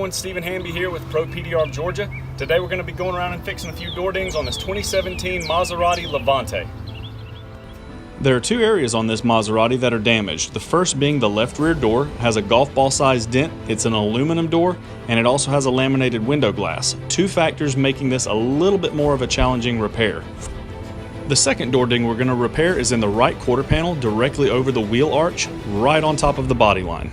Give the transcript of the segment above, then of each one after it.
everyone, Stephen Hamby here with Pro PDR of Georgia. Today we're going to be going around and fixing a few door dings on this 2017 Maserati Levante. There are two areas on this Maserati that are damaged. The first being the left rear door has a golf ball sized dent. It's an aluminum door and it also has a laminated window glass. Two factors making this a little bit more of a challenging repair. The second door ding we're going to repair is in the right quarter panel directly over the wheel arch, right on top of the body line.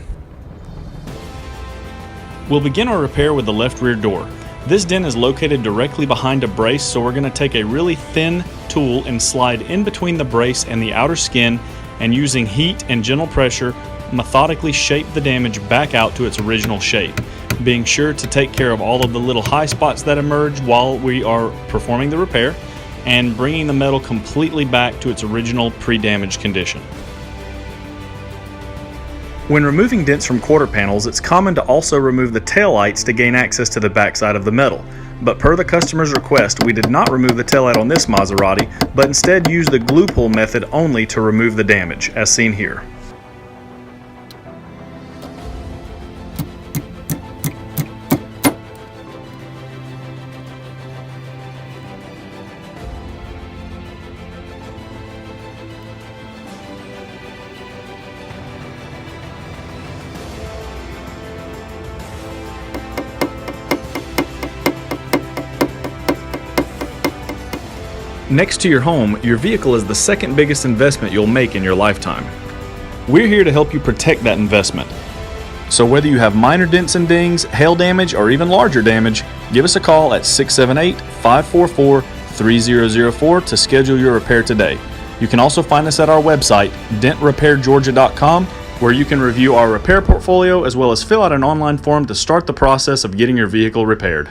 We'll begin our repair with the left rear door. This dent is located directly behind a brace, so we're going to take a really thin tool and slide in between the brace and the outer skin, and using heat and gentle pressure, methodically shape the damage back out to its original shape, being sure to take care of all of the little high spots that emerge while we are performing the repair, and bringing the metal completely back to its original pre-damaged condition. When removing dents from quarter panels, it's common to also remove the taillights to gain access to the backside of the metal. But per the customer's request, we did not remove the taillight on this Maserati, but instead used the glue pull method only to remove the damage, as seen here. Next to your home, your vehicle is the second biggest investment you'll make in your lifetime. We're here to help you protect that investment. So whether you have minor dents and dings, hail damage, or even larger damage, give us a call at 678-544-3004 to schedule your repair today. You can also find us at our website, dentrepairgeorgia.com, where you can review our repair portfolio as well as fill out an online form to start the process of getting your vehicle repaired.